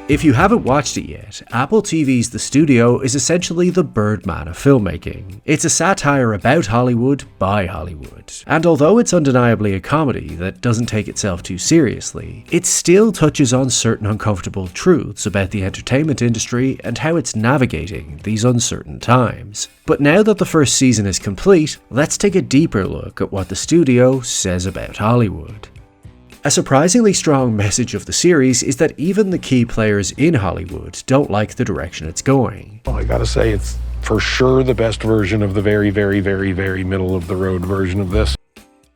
If you haven't watched it yet, Apple TV's The Studio is essentially the Birdman of filmmaking. It's a satire about Hollywood by Hollywood. And although it's undeniably a comedy that doesn't take itself too seriously, it still touches on certain uncomfortable truths about the entertainment industry and how it's navigating these uncertain times. But now that the first season is complete, let's take a deeper look at what The Studio says about Hollywood. A surprisingly strong message of the series is that even the key players in Hollywood don't like the direction it's going. Well, I gotta say, it's for sure the best version of the very middle of the road version of this.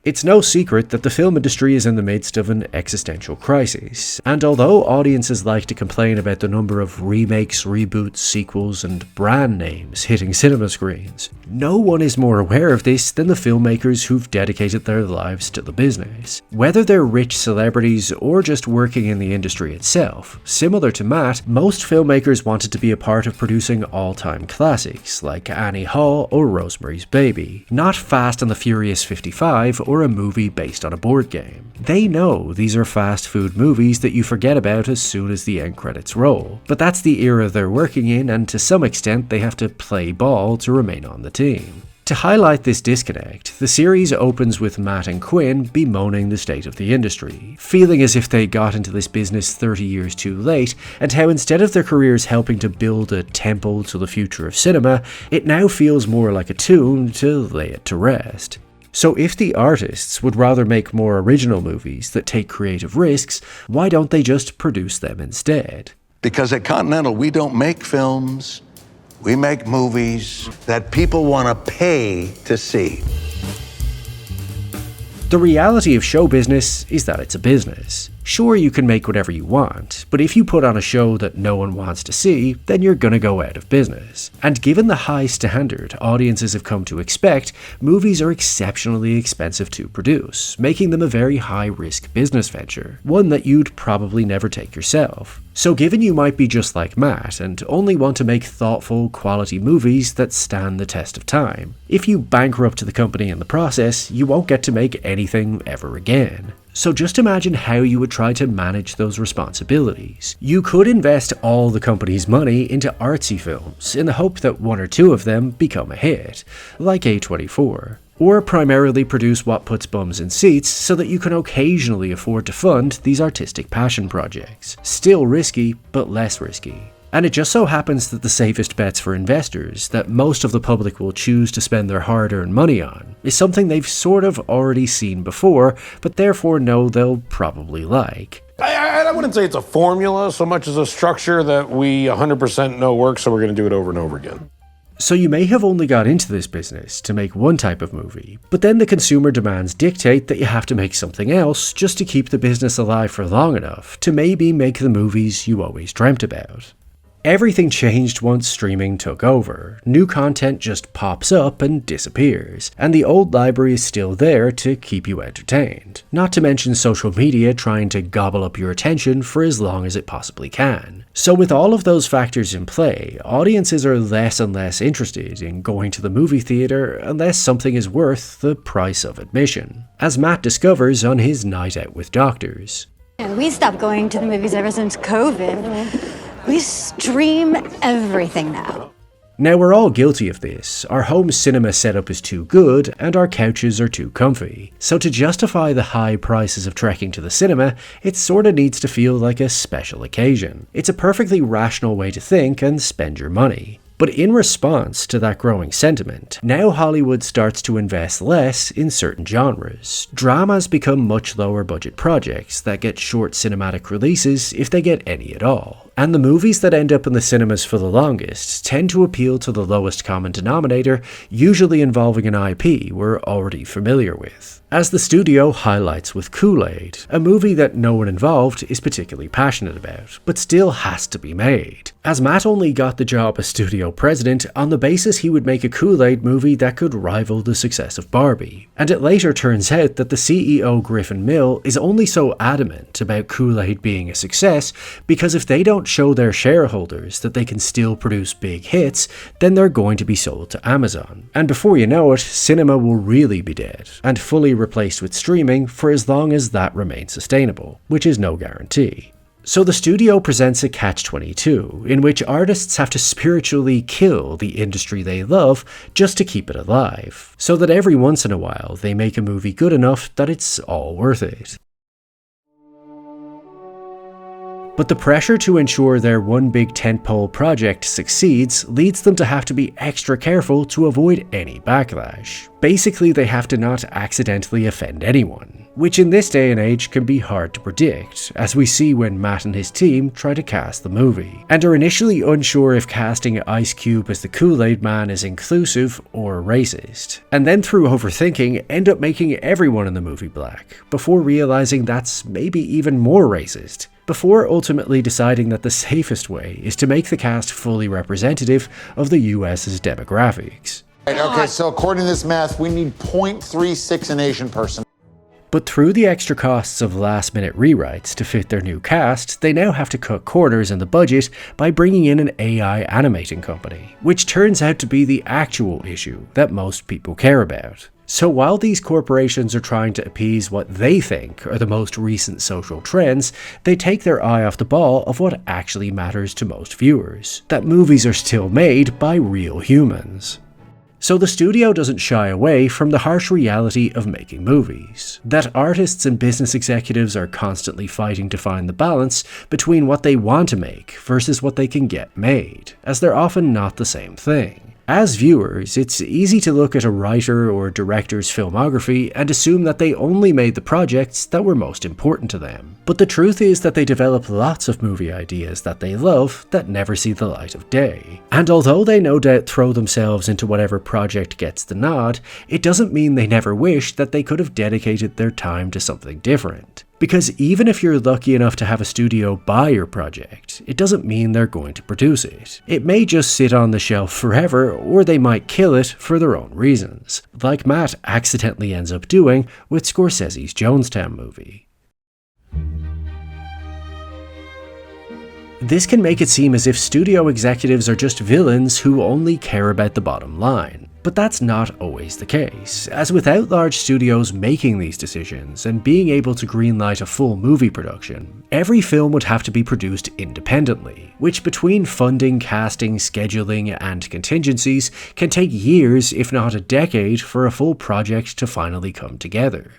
It's no secret that the film industry is in the midst of an existential crisis, and although audiences like to complain about the number of remakes, reboots, sequels, and brand names hitting cinema screens, no one is more aware of this than the filmmakers who've dedicated their lives to the business. Whether they're rich celebrities or just working in the industry itself, similar to Matt, most filmmakers wanted to be a part of producing all-time classics like Annie Hall or Rosemary's Baby, not Fast and the Furious 55 or a movie based on a board game. They know these are fast food movies that you forget about as soon as the end credits roll, but that's the era they're working in, and to some extent they have to play ball to remain on the team. To highlight this disconnect, the series opens with Matt and Quinn bemoaning the state of the industry, feeling as if they got into this business 30 years too late, and how instead of their careers helping to build a temple to the future of cinema, it now feels more like a tomb to lay it to rest. So if the artists would rather make more original movies that take creative risks, why don't they just produce them instead? Because at Continental, we don't make films, we make movies that people want to pay to see. The reality of show business is that it's a business. Sure, you can make whatever you want, but if you put on a show that no one wants to see, then you're gonna go out of business. And given the high standard audiences have come to expect, movies are exceptionally expensive to produce, making them a very high-risk business venture, one that you'd probably never take yourself. So given you might be just like Matt and only want to make thoughtful, quality movies that stand the test of time, if you bankrupt the company in the process, you won't get to make anything ever again. So just imagine how you would try to manage those responsibilities. You could invest all the company's money into artsy films in the hope that one or two of them become a hit, like A24. Or primarily produce what puts bums in seats so that you can occasionally afford to fund these artistic passion projects. Still risky, but less risky. And it just so happens that the safest bets for investors, that most of the public will choose to spend their hard-earned money on, is something they've sort of already seen before, but therefore know they'll probably like. I wouldn't say it's a formula so much as a structure that we 100% know works, so we're going to do it over and over again. So you may have only got into this business to make one type of movie, but then the consumer demands dictate that you have to make something else just to keep the business alive for long enough to maybe make the movies you always dreamt about. Everything changed once streaming took over. New content just pops up and disappears, and the old library is still there to keep you entertained. Not to mention social media trying to gobble up your attention for as long as it possibly can. So with all of those factors in play, audiences are less and less interested in going to the movie theater unless something is worth the price of admission, as Matt discovers on his night out with doctors. And we stopped going to the movies ever since COVID. We stream everything now. Now we're all guilty of this. Our home cinema setup is too good and our couches are too comfy. So to justify the high prices of trekking to the cinema, it sorta needs to feel like a special occasion. It's a perfectly rational way to think and spend your money. But in response to that growing sentiment, now Hollywood starts to invest less in certain genres. Dramas become much lower budget projects that get short cinematic releases if they get any at all. And the movies that end up in the cinemas for the longest tend to appeal to the lowest common denominator, usually involving an IP we're already familiar with. As the studio highlights with Kool-Aid, a movie that no one involved is particularly passionate about, but still has to be made. As Matt only got the job as studio president on the basis he would make a Kool-Aid movie that could rival the success of Barbie. And it later turns out that the CEO Griffin Mill is only so adamant about Kool-Aid being a success because if they don't show their shareholders that they can still produce big hits, then they're going to be sold to Amazon. And before you know it, cinema will really be dead, and fully replaced with streaming for as long as that remains sustainable, which is no guarantee. So the studio presents a catch-22, in which artists have to spiritually kill the industry they love just to keep it alive, so that every once in a while they make a movie good enough that it's all worth it. But the pressure to ensure their one big tentpole project succeeds leads them to have to be extra careful to avoid any backlash. Basically, they have to not accidentally offend anyone, which in this day and age can be hard to predict, as we see when Matt and his team try to cast the movie, and are initially unsure if casting Ice Cube as the Kool-Aid Man is inclusive or racist, and then through overthinking end up making everyone in the movie black, before realizing that's maybe even more racist, before ultimately deciding that the safest way is to make the cast fully representative of the US's demographics. Okay, so according to this math, we need 0.36 an Asian person. But through the extra costs of last-minute rewrites to fit their new cast, they now have to cut corners in the budget by bringing in an AI animating company, which turns out to be the actual issue that most people care about. So while these corporations are trying to appease what they think are the most recent social trends, they take their eye off the ball of what actually matters to most viewers, that movies are still made by real humans. So the studio doesn't shy away from the harsh reality of making movies, that artists and business executives are constantly fighting to find the balance between what they want to make versus what they can get made, as they're often not the same thing. As viewers, it's easy to look at a writer or director's filmography and assume that they only made the projects that were most important to them. But the truth is that they develop lots of movie ideas that they love that never see the light of day. And although they no doubt throw themselves into whatever project gets the nod, it doesn't mean they never wish that they could have dedicated their time to something different. Because even if you're lucky enough to have a studio buy your project, it doesn't mean they're going to produce it. It may just sit on the shelf forever, or they might kill it for their own reasons, like Matt accidentally ends up doing with Scorsese's Jonestown movie. This can make it seem as if studio executives are just villains who only care about the bottom line. But that's not always the case, as without large studios making these decisions and being able to greenlight a full movie production, every film would have to be produced independently, which between funding, casting, scheduling, and contingencies can take years, if not a decade, for a full project to finally come together.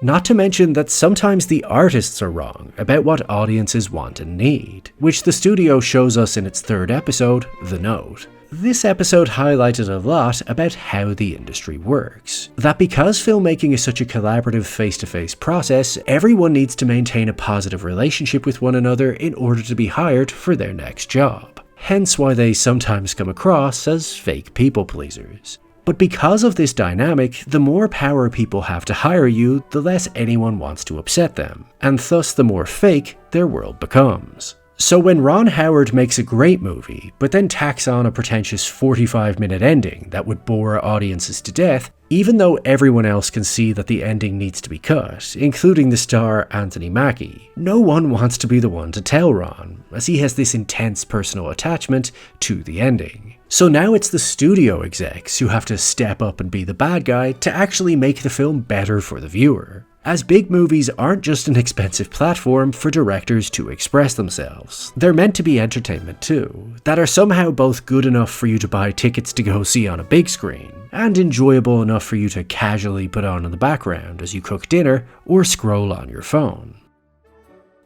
Not to mention that sometimes the artists are wrong about what audiences want and need, which the studio shows us in its third episode, The Note. This episode highlighted a lot about how the industry works. That because filmmaking is such a collaborative face-to-face process, everyone needs to maintain a positive relationship with one another in order to be hired for their next job. Hence why they sometimes come across as fake people pleasers. But because of this dynamic, the more power people have to hire you, the less anyone wants to upset them, and thus the more fake their world becomes. So when Ron Howard makes a great movie, but then tacks on a pretentious 45-minute ending that would bore audiences to death, even though everyone else can see that the ending needs to be cut, including the star Anthony Mackie, no one wants to be the one to tell Ron, as he has this intense personal attachment to the ending. So now it's the studio execs who have to step up and be the bad guy to actually make the film better for the viewer. As big movies aren't just an expensive platform for directors to express themselves. They're meant to be entertainment too, that are somehow both good enough for you to buy tickets to go see on a big screen, and enjoyable enough for you to casually put on in the background as you cook dinner or scroll on your phone.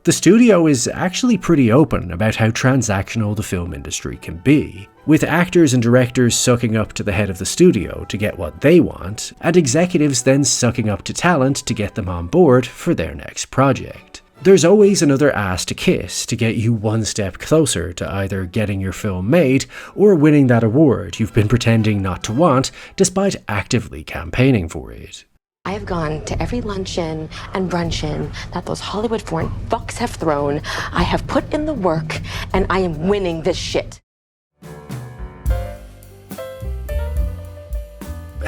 The studio is actually pretty open about how transactional the film industry can be, with actors and directors sucking up to the head of the studio to get what they want, and executives then sucking up to talent to get them on board for their next project. There's always another ass to kiss to get you one step closer to either getting your film made or winning that award you've been pretending not to want despite actively campaigning for it. I have gone to every luncheon and brunchin that those Hollywood foreign fucks have thrown. I have put in the work, and I am winning this shit.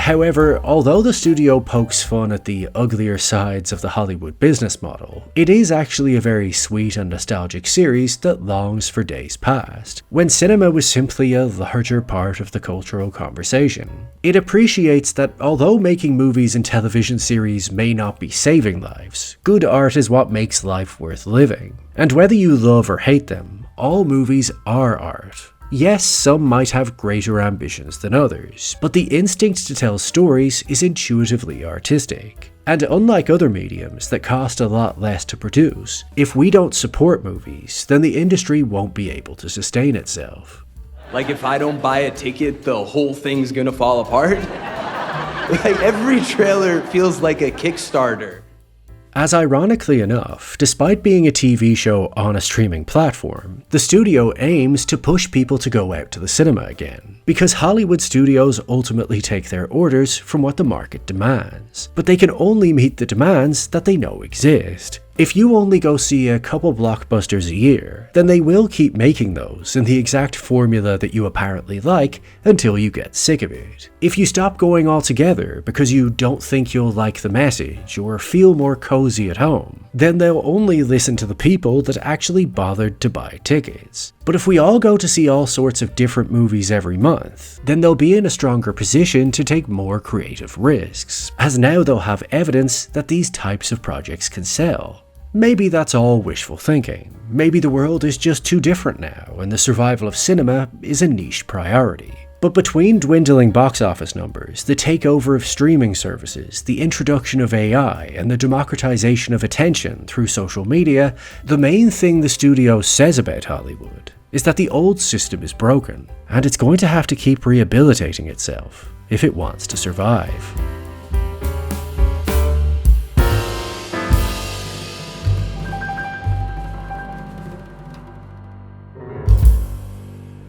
However, although the studio pokes fun at the uglier sides of the Hollywood business model, it is actually a very sweet and nostalgic series that longs for days past, when cinema was simply a larger part of the cultural conversation. It appreciates that although making movies and television series may not be saving lives, good art is what makes life worth living. And whether you love or hate them, all movies are art. Yes, some might have greater ambitions than others, but the instinct to tell stories is intuitively artistic. And unlike other mediums that cost a lot less to produce, if we don't support movies, then the industry won't be able to sustain itself. Like if I don't buy a ticket, the whole thing's gonna fall apart? Like every trailer feels like a Kickstarter. As ironically enough, despite being a TV show on a streaming platform, the studio aims to push people to go out to the cinema again, because Hollywood studios ultimately take their orders from what the market demands, but they can only meet the demands that they know exist. If you only go see a couple blockbusters a year, then they will keep making those in the exact formula that you apparently like until you get sick of it. If you stop going altogether because you don't think you'll like the message or feel more cozy at home, then they'll only listen to the people that actually bothered to buy tickets. But if we all go to see all sorts of different movies every month, then they'll be in a stronger position to take more creative risks, as now they'll have evidence that these types of projects can sell. Maybe that's all wishful thinking. Maybe the world is just too different now, and the survival of cinema is a niche priority. But between dwindling box office numbers, the takeover of streaming services, the introduction of AI, and the democratization of attention through social media, the main thing the studio says about Hollywood is that the old system is broken, and it's going to have to keep rehabilitating itself if it wants to survive.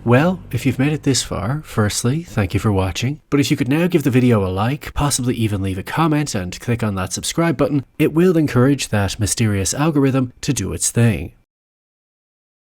Well, if you've made it this far, firstly, thank you for watching, but if you could now give the video a like, possibly even leave a comment and click on that subscribe button, it will encourage that mysterious algorithm to do its thing.